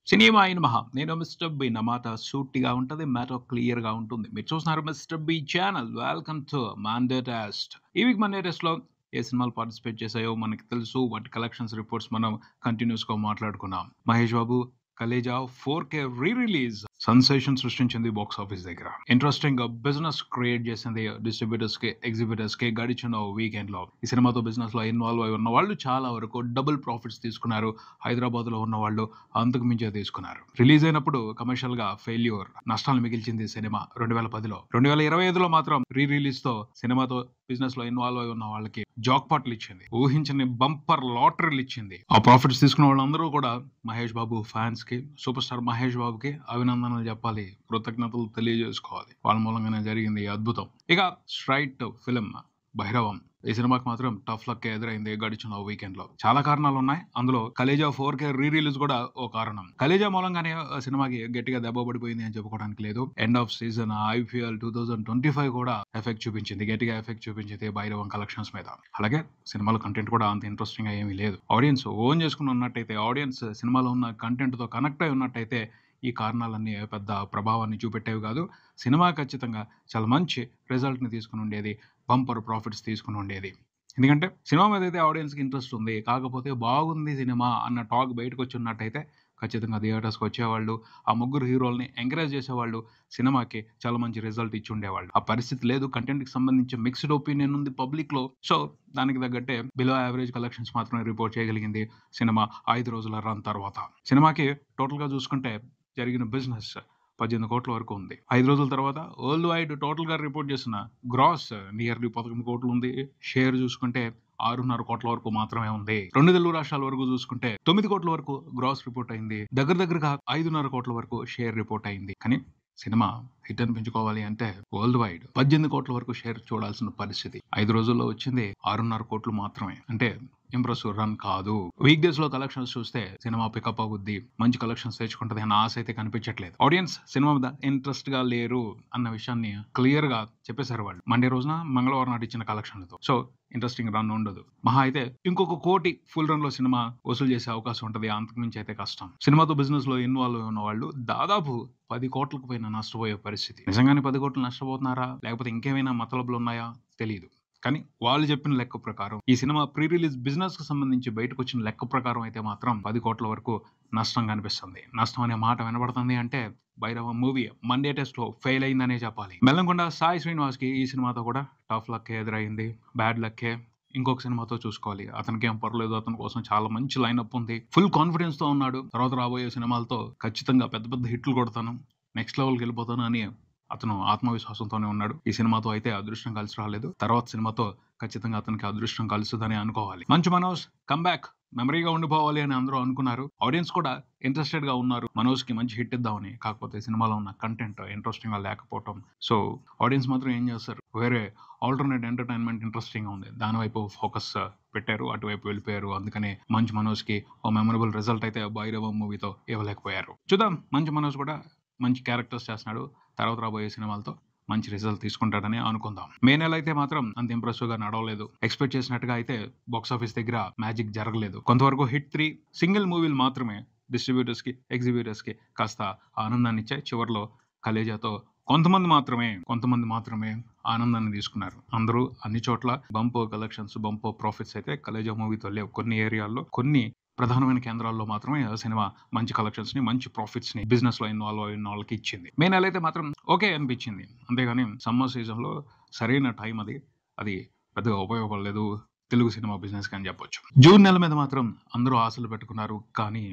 Cinema అయిన మహా. నేను మిస్టర్ బి. నా మాట సూటిగా ఉంటది. మ్యాటర్ క్లియర్‌గా ఉంటుంది. మీరు చూస్తున్నారు mister B channel. Welcome to Monday test. ఈ వీక్ మండే టెస్ట్‌లో ఏ సినిమాలు పార్టిసిపేట్ చేశాయో మనకు తెలుసు. వాటి కలెక్షన్స్ రిపోర్ట్స్ మనం కంటిన్యూస్‌గా మాట్లాడుకున్నాం. Mahesh Babu 'Khaleja' 4K re release sensation సృష్టించింది బాక్స్ ఆఫీస్ దగ్గర. ఇంట్రెస్టింగ్ బిజినెస్ క్రియేట్ చేసింది డిస్ట్రిబ్యూటర్స్‌కి, ఎగ్జిబిటర్స్‌కి గడిచిన వీకెండ్‌లో. ఈ సినిమాతో బిజినెస్‌లో ఇన్వాల్వ్ అయి ఉన్న వాళ్ళు చాలా వరకు డబుల్ ప్రాఫిట్స్ తీసుకున్నారు. హైదరాబాద్‌లో ఉన్న వాళ్ళు అంతకు మించే తీసుకున్నారు. రిలీజ్ అయినప్పుడు కమర్షియల్‌గా ఫెయిల్యూర్. నష్టాలు మిగిల్చింది సినిమా 2010లో. 2025లో మాత్రం రీ రిలీజ్‌తో సినిమాతో బిజినెస్‌లో ఇన్వాల్వ్ అయి ఉన్న వాళ్ళకి జాక్‌పాట్లు ఇచ్చింది. ఊహించని బంపర్ లాటరీలు ఇచ్చింది. ఆ ప్రాఫిట్స్ తీసుకున్న వాళ్ళందరూ కూడా మహేష్ బాబు ఫ్యాన్స్‌కి, సూపర్ స్టార్ మహేష్ బాబుకి అభినందనలు చెప్పాలి. కృతజ్ఞతలు తెలియజేసుకోవాలి. వాళ్ళ మూలంగానే జరిగింది ఈ అద్భుతం. ఇక స్ట్రైట్ ఫిల్మ్ 'భైరవం'. ఈ సినిమాకి మాత్రం టఫ్ లక్ ఎదురైంది గడిచిన వీకెండ్‌లో. చాలా కారణాలున్నాయి. అందులో 'కలేజా 4K రీ రిలీజ్ కూడా ఓ కారణం. 'కలేజా' మూలంగానే సినిమాకి గట్టిగా దెబ్బ పడిపోయింది అని చెప్పుకోవడానికి లేదు. ఎండ్ ఆఫ్ సీజన్ ఐపీఎల్ 2025 కూడా ఎఫెక్ట్ చూపించింది. గట్టిగా ఎఫెక్ట్ చూపించింది 'భైరవం' కలెక్షన్స్ మీద. అలాగే సినిమాలో కంటెంట్ కూడా అంత ఇంట్రెస్టింగ్‌గా ఏమీ లేదు. ఆడియన్స్ ఓన్ చేసుకొని ఉన్నట్టయితే, ఆడియన్స్ సినిమాలో ఉన్న కంటెంట్‌తో కనెక్ట్ అయి ఉన్నట్టయితే ఈ కారణాలన్నీ పెద్ద ప్రభావాన్ని చూపెట్టేవి కాదు. సినిమా ఖచ్చితంగా చాలా మంచి రిజల్ట్‌ని తీసుకొని ఉండేది. బంపర్ ప్రాఫిట్స్ తీసుకొని ఉండేది. ఎందుకంటే సినిమా మీద అయితే ఆడియన్స్‌కి ఇంట్రెస్ట్ ఉంది. కాకపోతే బాగుంది సినిమా అన్న టాక్ బయటకొచ్చి ఉన్నట్టయితే ఖచ్చితంగా థియేటర్స్‌కి వచ్చేవాళ్ళు. ఆ ముగ్గురు హీరోలని ఎంకరేజ్ చేసేవాళ్ళు. సినిమాకి చాలా మంచి రిజల్ట్ ఇచ్చి ఉండేవాళ్ళు. ఆ పరిస్థితి లేదు. కంటెంట్‌కి సంబంధించి మిక్స్డ్ ఒపీనియన్ ఉంది పబ్లిక్‌లో. సో, దానికి తగ్గట్టే బిలో యావరేజ్ కలెక్షన్స్ మాత్రమే రిపోర్ట్ చేయగలిగింది సినిమా 5 రోజుల రన్ తర్వాత. సినిమాకి టోటల్‌గా చూసుకుంటే జరిగిన బిజినెస్ 18 కోట్ల వరకు ఉంది. 5 రోజుల తర్వాత వరల్డ్ వైడ్ టోటల్‌గా రిపోర్ట్ చేసిన గ్రాస్ నియర్లీ 11 కోట్లు ఉంది. షేర్ చూసుకుంటే 6.5 కోట్ల వరకు మాత్రమే ఉంది. 2 తెలుగు రాష్ట్రాల వరకు చూసుకుంటే 9 కోట్ల వరకు గ్రాస్ రిపోర్ట్ అయింది. దగ్గరగా 5.5 కోట్ల వరకు షేర్ రిపోర్ట్ అయింది. కానీ సినిమా హిట్ అనిపించుకోవాలి అంటే వరల్డ్ వైడ్ 18 కోట్ల వరకు షేర్ చూడాల్సిన పరిస్థితి. 5 రోజుల్లో వచ్చింది 6.5 కోట్లు మాత్రమే. అంటే ఇంప్రెసివ్ రన్ కాదు. వీక్ డేస్ లో కలెక్షన్స్ చూస్తే సినిమా పికప్ అవుద్ది, మంచి కలెక్షన్స్ తెచ్చుకుంటది అన్న ఆశ అయితే కనిపించట్లేదు. ఆడియన్స్ సినిమా మీద ఇంట్రెస్ట్ గా లేరు అన్న విషయాన్ని క్లియర్ గా చెప్పేశారు వాళ్ళు. మండే రోజున మంగళవారం నాటి ఇచ్చిన కలెక్షన్లతో. సో ఇంట్రెస్టింగ్ రన్ ఉండదు. మహా అయితే ఇంకొక కోటి ఫుల్ రన్ లో సినిమా వసూలు చేసే అవకాశం ఉంటది. అంతకుమించి అయితే కష్టం. సినిమాతో బిజినెస్ లో ఇన్వాల్వ్ ఉన్న వాళ్ళు దాదాపు 10 కోట్లకు పైన నష్టపోయే పరిస్థితి. నిజంగానే 10 కోట్లు నష్టపోతున్నారా? లేకపోతే ఇంకేమైనా మతలబులు ఉన్నాయా? తెలీదు. కానీ వాళ్ళు చెప్పిన లెక్క ప్రకారం ఈ సినిమా ప్రీ రిలీజ్ బిజినెస్ కు సంబంధించి బయటకొచ్చిన లెక్క ప్రకారం అయితే మాత్రం 10 కోట్ల వరకు నష్టం కనిపిస్తుంది. నష్టం అనే మాట వినబడుతుంది అంటే భైరవ మూవీ మండే టెస్ట్ లో ఫెయిల్ అయిందనే చెప్పాలి. బెల్లంకొండ సాయి శ్రీనివాస్ కి ఈ సినిమాతో కూడా టఫ్ లక్ ఎదురైంది. బ్యాడ్ లక్కే. ఇంకొక సినిమాతో చూసుకోవాలి. అతనికి ఏం పర్లేదు. అతని కోసం చాలా మంచి లైనప్ ఉంది. ఫుల్ కాన్ఫిడెన్స్ తో ఉన్నాడు. తర్వాత రాబోయే సినిమాలతో ఖచ్చితంగా పెద్ద పెద్ద హిట్లు కొడతాను, నెక్స్ట్ లెవెల్కి వెళ్ళిపోతాను అని అతను ఆత్మవిశ్వాసంతోనే ఉన్నాడు. ఈ సినిమాతో అయితే అదృష్టం కలిసి రాలేదు. తర్వాత సినిమాతో ఖచ్చితంగా అతనికి అదృష్టం కలుస్తుందని అనుకోవాలి. మంచు మనోజ్ కమ్‌బ్యాక్ మెమరీగా ఉండిపోవాలి అని అందరూ అనుకున్నారు. ఆడియన్స్ కూడా ఇంట్రెస్టెడ్ గా ఉన్నారు. మనోజ్ కి మంచి హిట్ ఇద్దామని. కాకపోతే సినిమాలో ఉన్న కంటెంట్ ఇంట్రెస్టింగ్ గా లేకపోవటం. సో ఆడియన్స్ మాత్రం ఏం చేస్తారు? వేరే ఆల్టర్నేట్ ఎంటర్‌టైన్‌మెంట్ ఇంట్రెస్టింగ్ గా ఉంది. దాని వైపు ఫోకస్ పెట్టారు. అటువైపు వెళ్ళిపోయారు. అందుకనే మంచు మనోజ్ కి ఓ మెమరబుల్ రిజల్ట్ అయితే 'భైరవం' మూవీతో ఇవ్వలేకపోయారు. చూద్దాం మంచు మనోజ్ కూడా మంచి క్యారెక్టర్స్ చేస్తున్నాడు. తర్వాత రాబోయే సినిమాలతో మంచి రిజల్ట్ తీసుకుంటాడని అనుకుందాం. మే నెల అయితే మాత్రం అంత ఇంప్రెసివ్ గా నడవలేదు. ఎక్స్పెక్ట్ చేసినట్టుగా అయితే బాక్స్ ఆఫీస్ దగ్గర మ్యాజిక్ జరగలేదు. కొంతవరకు హిట్ 3 సింగిల్ మూవీలు మాత్రమే డిస్ట్రిబ్యూటర్స్ కి, ఎగ్జిబిటర్స్ కి కాస్త ఆనందాన్ని ఇచ్చాయి. చివర్లో కలేజాతో కొంతమంది మాత్రమే ఆనందాన్ని తీసుకున్నారు. అందరూ అన్ని చోట్ల బంపర్ కలెక్షన్స్, బంపర్ ప్రాఫిట్స్ అయితే కలేజా మూవీతో లేవు. కొన్ని ఏరియాల్లో కొన్ని ప్రధానమైన కేంద్రాల్లో మాత్రమే ఆ సినిమా మంచి కలెక్షన్స్ ని, మంచి ప్రాఫిట్స్ ని బిజినెస్ లో ఇన్వాల్వ్ అయిన వాళ్ళకి ఇచ్చింది. మే నెల అయితే మాత్రం ఓకే అనిపించింది. అంతేగాని సమ్మర్ సీజన్ లో సరైన టైం అది. అది పెద్దగా ఉపయోగపడలేదు తెలుగు సినిమా బిజినెస్ కి అని చెప్పొచ్చు. జూన్ నెల మీద మాత్రం అందరూ ఆశలు పెట్టుకున్నారు. కానీ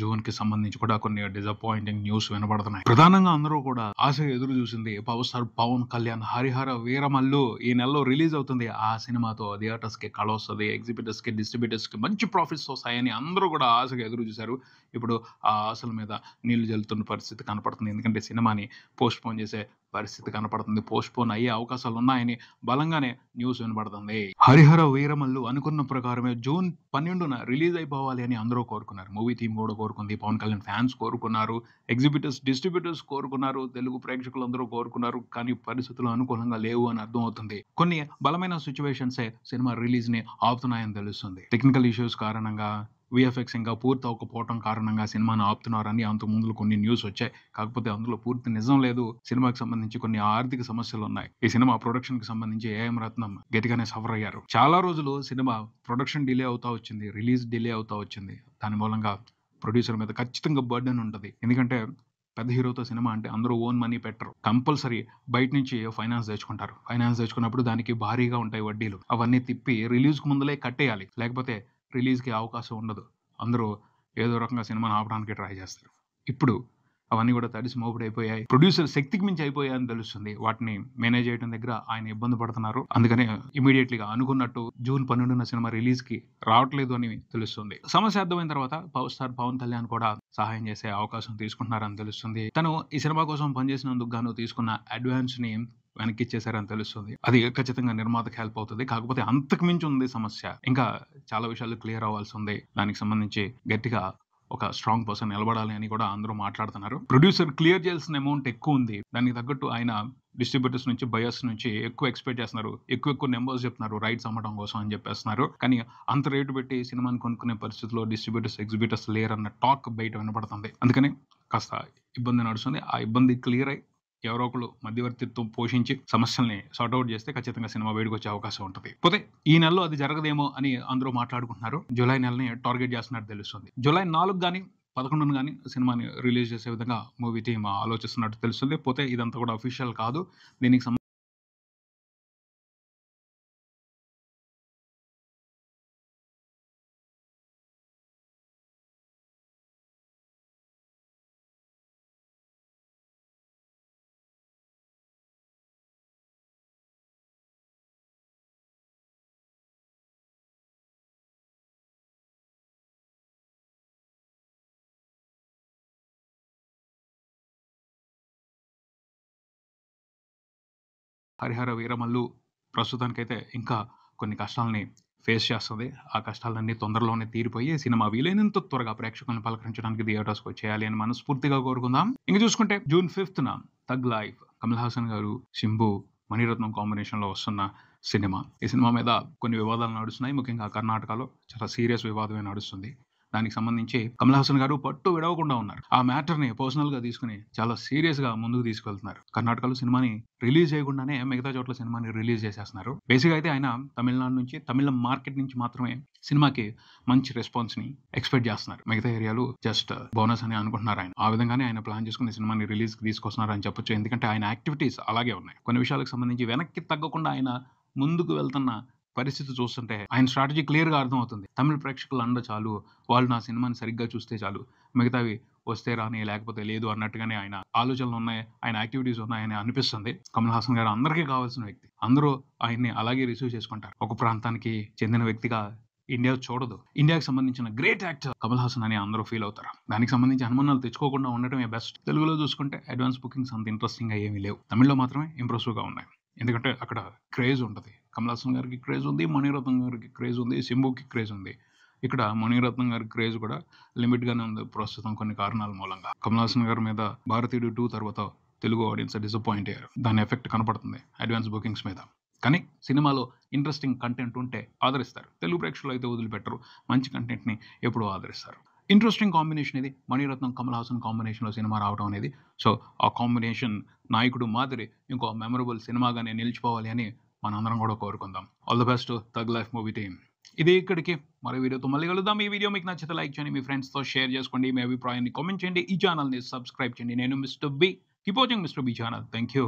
జూన్ కి సంబంధించి కూడా కొన్ని డిసప్పాయింటింగ్ న్యూస్ వినబడుతున్నాయి. ప్రధానంగా అందరూ కూడా ఆశగా ఎదురు చూసింది పవర్ స్టార్ పవన్ కళ్యాణ్ 'హరిహర వీరమల్లు' ఈ నెలలో రిలీజ్ అవుతుంది. ఆ సినిమాతో థియేటర్స్ కి కళ వస్తది. ఎగ్జిబిటర్స్ కి, డిస్ట్రిబ్యూటర్స్ కి మంచి ప్రాఫిట్స్ వస్తాయని అందరూ కూడా ఆశగా ఎదురు చూశారు. ఇప్పుడు ఆ ఆశల మీద నీళ్లు జల్లుతున్న పరిస్థితి కనపడుతుంది. ఎందుకంటే సినిమాని పోస్ట్ పోన్ చేసే పరిస్థితి కనపడుతుంది. పోస్ట్ పోన్ అయ్యే అవకాశాలు ఉన్నాయని బలంగానే న్యూస్ వినబడుతుంది. 'హరిహర వీరమల్లు' అనుకున్న ప్రకారమే జూన్ 12న రిలీజ్ అయిపోవాలి అని అందరూ కోరుకున్నారు. మూవీ టీమ్ కూడా కోరుకుంది. పవన్ కళ్యాణ్ ఫ్యాన్స్ కోరుకున్నారు. ఎగ్జిబిటర్స్, డిస్ట్రిబ్యూటర్స్ కోరుకున్నారు. తెలుగు ప్రేక్షకులందరూ కోరుకున్నారు. కానీ పరిస్థితులు అనుకూలంగా లేవు అని అర్థమవుతుంది. కొన్ని బలమైన సిచ్యువేషన్సే సినిమా రిలీజ్ ని ఆపుతున్నాయని తెలుస్తుంది. టెక్నికల్ ఇష్యూస్ కారణంగా వీఎఫ్ఎక్స్ ఇంకా పూర్తి అవ్వకపోవడం కారణంగా సినిమాను ఆపుతున్నారని అంతకు ముందు కొన్ని న్యూస్ వచ్చాయి. కాకపోతే అందులో పూర్తి నిజం లేదు. సినిమాకి సంబంధించి కొన్ని ఆర్థిక సమస్యలున్నాయి. ఈ సినిమా ప్రొడక్షన్‌కి సంబంధించి ఏఎం రత్నం గట్టిగానే సఫర్ అయ్యారు. చాలా రోజులు సినిమా ప్రొడక్షన్ డిలే అవుతా వచ్చింది. రిలీజ్ డిలే అవుతా వచ్చింది. దాని మూలంగా ప్రొడ్యూసర్ మీద ఖచ్చితంగా బర్డెన్ ఉంటది. ఎందుకంటే పెద్ద హీరోతో సినిమా అంటే అందరూ ఓన్ మనీ పెట్టరు. కంపల్సరీ బయట నుంచి ఫైనాన్స్ తెచ్చుకుంటారు. ఫైనాన్స్ తెచ్చుకున్నప్పుడు దానికి భారీగా ఉంటాయి వడ్డీలు. అవన్నీ తిప్పి రిలీజ్‌కి ముందులే కట్టేయాలి. లేకపోతే రిలీజ్‌కి అవకాశం ఉండదు. అందరూ ఏదో రకంగా సినిమాని ఆపడానికి ట్రై చేస్తారు. ఇప్పుడు అవన్నీ కూడా తడిసి మోపుడైపోయాయి. ప్రొడ్యూసర్ శక్తికి మించి అయిపోయాయని తెలుస్తుంది. వాటిని మేనేజ్ చేయడం దగ్గర ఆయన ఇబ్బంది పడుతున్నారు. అందుకనే ఇమ్మీడియేట్‌లీగా అనుకున్నట్టు జూన్ 12న సినిమా రిలీజ్‌కి రావట్లేదు అని తెలుస్తుంది. సమస్య అర్థమైన తర్వాత పవర్ స్టార్ పవన్ కళ్యాణ్ కూడా సహాయం చేసే అవకాశం తీసుకుంటున్నారని తెలుస్తుంది. తను ఈ సినిమా కోసం పనిచేసినందుకు గాను తీసుకున్న అడ్వాన్స్‌ని వెనక్కిచ్చేసారని తెలుస్తుంది. అది ఖచ్చితంగా నిర్మాతకి హెల్ప్ అవుతది. కాకపోతే అంతకు మించి ఉంది సమస్య. ఇంకా చాలా విషయాలు క్లియర్ అవ్వాల్సి ఉంది. దానికి సంబంధించి గట్టిగా ఒక స్ట్రాంగ్ పర్సన్ నిలబడాలి అని కూడా అందరూ మాట్లాడుతున్నారు. ప్రొడ్యూసర్ క్లియర్ చేయాల్సిన అమౌంట్ ఎక్కువ ఉంది. దానికి తగ్గట్టు ఆయన డిస్ట్రిబ్యూటర్స్ నుంచి, బయర్స్ నుంచి ఎక్కువ ఎక్స్‌పెక్ట్ చేస్తున్నారు. ఎక్కువ నంబర్స్ చెప్తున్నారు రైట్స్ అమ్మడం కోసం అని చెప్పేస్తున్నారు. కానీ అంత రేటు పెట్టి సినిమాని కొనుక్కునే పరిస్థితిలో డిస్ట్రిబ్యూటర్స్, ఎగ్జిబిటర్స్ లేరన్న టాక్ బయట వినపడుతుంది. అందుకని కాస్త ఇబ్బంది నడుస్తుంది. ఆ ఇబ్బంది క్లియర్ అయ్యి ఎవరో ఒకళ్ళు మధ్యవర్తిత్వం పోషించి సమస్యల్ని సార్ట్ ఔట్ చేస్తే ఖచ్చితంగా సినిమా వేడికొచ్చే అవకాశం ఉంటది. పోతే ఈ నెలలో అది జరగదేమో అని అందరూ మాట్లాడుకుంటున్నారు. జూలై నెలని టార్గెట్ చేస్తున్నట్టు తెలుస్తుంది. జూలై 4 గాని 11 గాని సినిమాని రిలీజ్ చేసే విధంగా మూవీ టీమ్ ఆలోచిస్తున్నట్టు తెలుస్తుంది. పోతే ఇదంతా కూడా అఫీషియల్ కాదు. దీనికి హరిహర వీరమల్లు ప్రస్తుతానికైతే ఇంకా కొన్ని కష్టాల్ని ఫేస్ చేస్తది. ఆ కష్టాలన్నీ తొందరలోనే తీరిపోయి సినిమా వీలైనంత త్వరగా ప్రేక్షకులను పలకరించడానికి థియేటర్స్‌కి వచ్చేయాలి అని మనస్ఫూర్తిగా కోరుకుందాం. ఇంక చూసుకుంటే జూన్ 5న 'థగ్ లైఫ్' కమల్ హాసన్ గారు, శింబు, మణిరత్నం కాంబినేషన్‌లో వస్తున్న సినిమా. ఈ సినిమా మీద కొన్ని వివాదాలు నడుస్తున్నాయి. ముఖ్యంగా కర్ణాటకలో చాలా సీరియస్ వివాదమే నడుస్తుంది. దానికి సంబంధించి కమల్ హాసన్ గారు పట్టు విడవకుండా ఉన్నారు. ఆ మ్యాటర్‌ని పర్సనల్‌గా తీసుకొని చాలా సీరియస్‌గా ముందుకు తీసుకెళ్తున్నారు. కర్ణాటకలో సినిమాని రిలీజ్ చేయకుండానే మిగతా చోట్ల సినిమాని రిలీజ్ చేసేస్తున్నారు. బేసిక్‌గా అయితే ఆయన తమిళనాడు నుంచి, తమిళం మార్కెట్ నుంచి మాత్రమే సినిమాకి మంచి రెస్పాన్స్‌ని ఎక్స్‌పెక్ట్ చేస్తున్నారు. మిగతా ఏరియాలు జస్ట్ బోనస్ అని అనుకుంటున్నారు ఆయన. ఆ విధంగానే ఆయన ప్లాన్ చేసుకుని సినిమాని రిలీజ్‌కి తీసుకొస్తున్నారు అని చెప్పొచ్చు. ఎందుకంటే ఆయన యాక్టివిటీస్ అలాగే ఉన్నాయి. కొన్ని విషయాలకు సంబంధించి వెనక్కి తగ్గకుండా ఆయన ముందుకు వెళ్తున్న పరిస్థితి చూస్తుంటే ఆయన స్ట్రాటజీ క్లియర్‌గా అర్థమవుతుంది. తమిళ ప్రేక్షకుల అండ చాలు. వాళ్ళు నా సినిమాని సరిగ్గా చూస్తే చాలు. మిగతావి వస్తే రాని లేకపోతే లేదు అన్నట్టుగానే ఆయన ఆలోచనలు ఉన్నాయి. ఆయన యాక్టివిటీస్ ఉన్నాయని అనిపిస్తుంది. కమల్ హాసన్ గారు అందరికీ కావాల్సిన వ్యక్తి. అందరూ ఆయన్ని అలాగే రిసీవ్ చేసుకుంటారు. ఒక ప్రాంతానికి చెందిన వ్యక్తిగా ఇండియా చూడదు. ఇండియాకి సంబంధించిన గ్రేట్ యాక్టర్ కమల్ హాసన్ అని అందరూ ఫీల్ అవుతారు. దానికి సంబంధించి అనుమానాలు తెచ్చుకోకుండా ఉండటమే బెస్ట్. తెలుగులో చూసుకుంటే అడ్వాన్స్ బుకింగ్స్ అంత ఇంట్రెస్టింగ్‌గా ఏమీ లేవు. తమిళ్‌లో మాత్రమే ఇంప్రెసివ్‌గా ఉన్నాయి. ఎందుకంటే అక్కడ క్రేజ్ ఉంటది. కమల్ హాసన్ గారికి క్రేజ్ ఉంది. మణిరత్నం గారికి క్రేజ్ ఉంది. శంభుకి క్రేజ్ ఉంది. ఇక్కడ మణిరత్నం గారి క్రేజ్ కూడా లిమిట్‌గానే ఉంది ప్రస్తుతం కొన్ని కారణాల మూలంగా. కమల్ హాసన్ గారి మీద 'భారతీయుడు 2' తర్వాత తెలుగు ఆడియన్స్ డిసప్పాయింట్ అయ్యారు. దాని ఎఫెక్ట్ కనపడుతుంది అడ్వాన్స్ బుకింగ్స్ మీద. కానీ సినిమాలో ఇంట్రెస్టింగ్ కంటెంట్ ఉంటే ఆదరిస్తారు. తెలుగు ప్రేక్షకులు అయితే వదిలిపెట్టరు. మంచి కంటెంట్‌ని ఎప్పుడూ ఆదరిస్తారు. ఇంట్రెస్టింగ్ కాంబినేషన్ ఇది. మణిరత్నం, కమల్ హాసన్ కాంబినేషన్‌లో సినిమా రావడం అనేది. సో, ఆ కాంబినేషన్ నాయకుడు మాదిరి ఇంకో మెమరబుల్ సినిమాగానే నిలిచిపోవాలి అని మనందరం కూడా కోరుకుందాం. All the best 'tug life' movie team. ఇది ఇక్కడికి. మరో వీడియోతో మళ్ళీ కలుద్దాం. ఈ వీడియో మీకు నచ్చితే లైక్ చేయండి. మీ ఫ్రెండ్స్‌తో షేర్ చేసుకోండి. మీ అభిప్రాయాన్ని కామెంట్ చేయండి. ఈ ఛానల్‌ని సబ్స్క్రైబ్ చేయండి. నేను mister B. Keep watching mister B channel. Thank you.